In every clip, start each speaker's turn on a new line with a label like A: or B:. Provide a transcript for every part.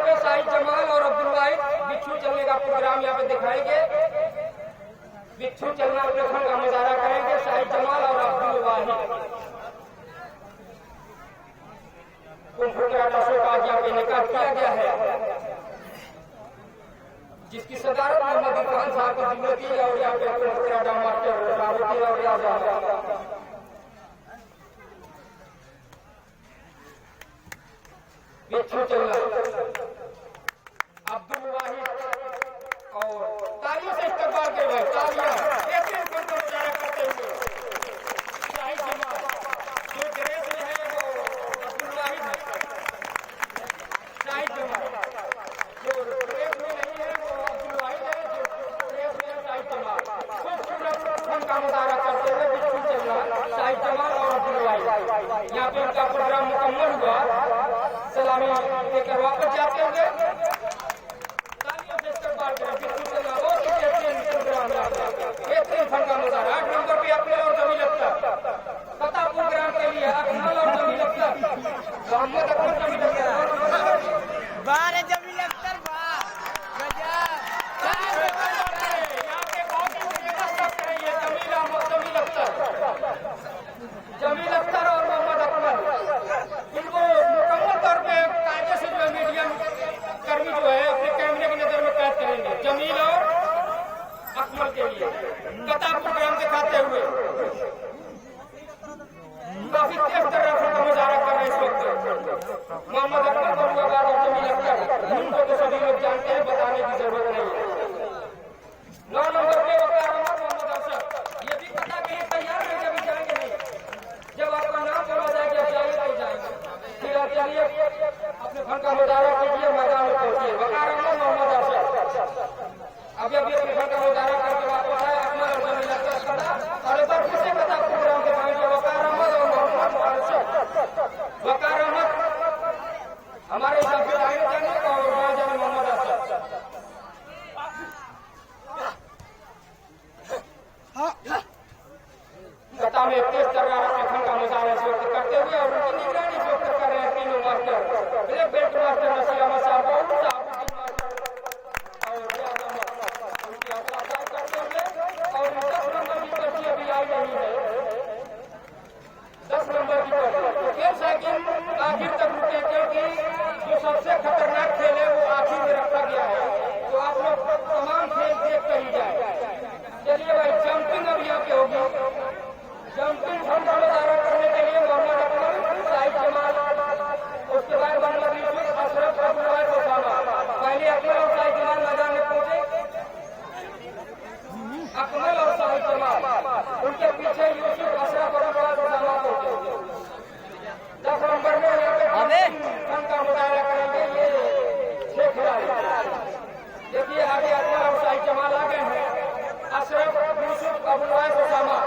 A: पे शाहिद जमाल और अब्दुल वाहिद बिच्छू चलने का प्रोग्राम यहाँ पे दिखाएंगे। बिच्छू चलना प्रदर्शन का मुजाहरा करेंगे शाहिद जमाल और अब्दुल वाहिद। कुंभ कराटा शो का आज यहाँ पे निकाह किया गया है, जिसकी सदारत मोहम्मद इरफान साहब की जिम्मेदारी है। और यहाँ पे कुंभ कराटा मास्टर रावती और याद बिच्छू चलना अब्दुल वाहिद और तालियों से इस्तेमाल के भाई तालियां ऐसे मुजाहरा करते हुए शाहिद जमाल जो ड्रेस में है वो अब्दुल वाहिद है, शाहिद जमाल जो ड्रेस में नहीं है वो अब्दुल वाहिद है, जो ड्रेस में है शाहिद जमाल। खूबसूरत फन का मुजाहरा करते हुए बिच्छू चलना शाहिद जमाल और अब्दुल वाहिद। यहाँ पे उनका प्रोग्राम मुकम्मल हुआ। सलामी देकर वापस जाते होंगे, तालियों से इस्तेमाल करें। बिच्छू चलना बहुत ही बेहतरीन प्रोग्राम है, बेहतरीन फन का मुजाहरा। 8 नंबर पे अपने और जमील अख्तर पता प्रोग्राम के लिए अकमल और जमील अख्तर, मोहम्मद अकमल जमील अख्तर
B: बारे जमील अख्तर
A: यहाँ पे बहुत ही फेमस लगते हैं ये जमील अख्तर, जमील अख्तर और मोहम्मद अकमल। इनको मुकम्मल तौर पे कायदे से जो मीडियम कर्मी जो है अपने कैमरे की नजर में कैद करेंगे जमील और अकमल के लिए कथा प्रोग्राम दिखाते हुए। काफी तेज तरह का मुजाहरा कर रहे हैं इस वक्त मोहम्मद अकमल बरुआबाद और जमील अख्तर। उनको तो सभी लोग जानते हैं, बताने की जरूरत नहीं है। 9 नंबर पे वकार मोहम्मद अरशद, ये भी कथा के लिए तैयार है, कभी जाएंगे नहीं। जब आपका नाम बोला जाएगा जाइए तो जाएंगे। फिर आप चलिए अपने फन का मुजाहरा कीजिए, मैदान में पहुंचिए। वकार मोहम्मद अरशद अभी अपने फन का मुजाहरा करके वापस आए। अकमल और जमील अख्तर और एक बार फिर से कथा प्रोग्राम दिखाएंगे वकार अहमद और मोहम्मद अरशद। वकार अहमद हमारे हिसाब से आगे जाने और महाजन मोहम्मद अरशद। कथा में तेज तर्रार अपने फन का मुजाहरा इस वक्त करते हुए और उनकी निगरानी इस वक्त कर रहे हैं तीनों master, black belt master Nasir Ahmad Sahab और शाहबुद्दीन मास्टर और रियाज अहमद। उनकी हौसला अफजाई करते हुए और 10 नंबर की पर्ची अभी आई नहीं है, 10 नंबर की पर्ची। खेल साइकिल आखिर तक रुके क्योंकि जो सबसे खतरनाक खेल है वो आखिर में रखा गया है, तो आप लोग तमाम खेल देख कर ही जाए। चलिए भाई जंपिंग अब यहाँ पे होगी। जंपिंग फन का मुजाहरा करने के लिए मोहम्मद अकमल, शाहिद जमाल, उसके बाद मोहम्मद यूसुफ, अशरफ, अब्दुल वाहिद, ओसामा। पहले अकमल और शाहिद जमाल मैदान में पहुंचे। अकमल और शाहिद जमाल, उनके पीछे यूसुफ, अशरफ, अब्दुल वाहिद, ओसामा पहुंचे। 10 नंबर में यहाँ पे फन का मुजाहरा करेंगे ये 6 खिलाड़ी। देखिए आगे अकमल और शाहिद जमाल आ गए हैं। अशरफ, यूसुफ, अब्दुल वाहिद, ओसामा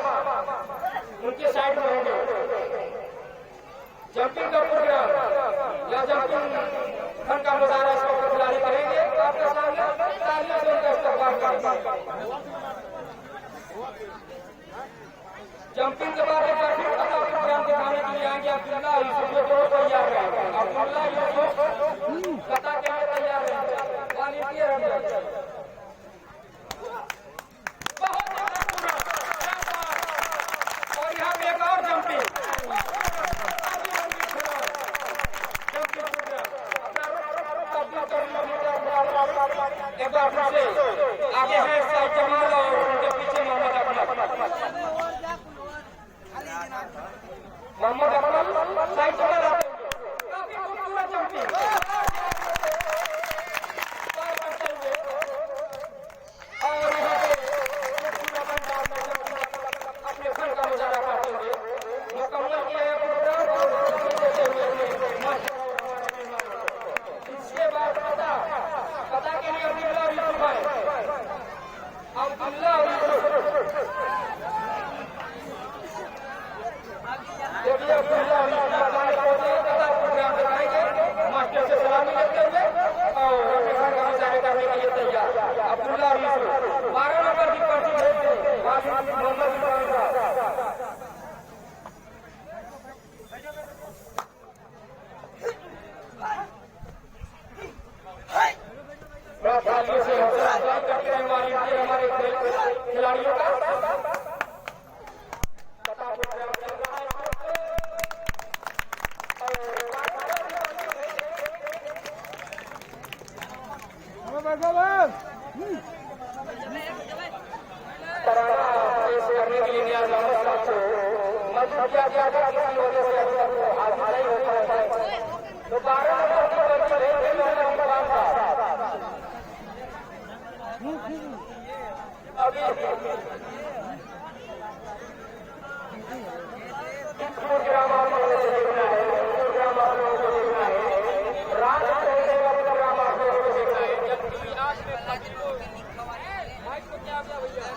A: उनके साइड में होंगे। जंपिंग का प्रोग्राम या जंपिंग फन का मुजाहरा इस वक्त खिलाड़ी करेंगे। आपके सामने तालियों से उनका इस्तेमाल करेंगे। जंपिंग के बाद एक बार फिर कथा प्रोग्राम दिखाने के लिए आएंगे अब्दुल्ला यूसुफ, ये दोनों तैयार रहेंगे। अब्दुल्ला यूसुफ कथा के लिए तैयार रहेंगे, वॉलंटियर रहेंगे। और यहाँ पे एक और जंपिंग एक बार फिर से आगे है शाहिद जमाल और उनके पीछे मोहम्मद अकमल। मोहम्मद अकमल शाहिद जमाल आते हैं, काफी खूबसूरत जंपिंग और यहाँ पे अपने फन का मुजाहरा करते हुए मुकम्मल किया है प्रोग्राम। इसके बाद पता के लिए अब्दुल्ला यूसुफ आए। अब्दुल्ला तराना पेश करने के लिए नियाज मोहम्मद साहब को मजबूर किया गया था, किसी वजह से अभी तक हाजिर नहीं हो पाया है। तो 12 नंबर की पर्ची भेज रही है इमरान साहब। अभी इस प्रोग्राम आप लोगों को देखना है, प्रोग्राम आप लोगों को देखना है, रात को प्रोग्राम आप लोगों को देखना है। जबकि आज में माइक को क्या भैया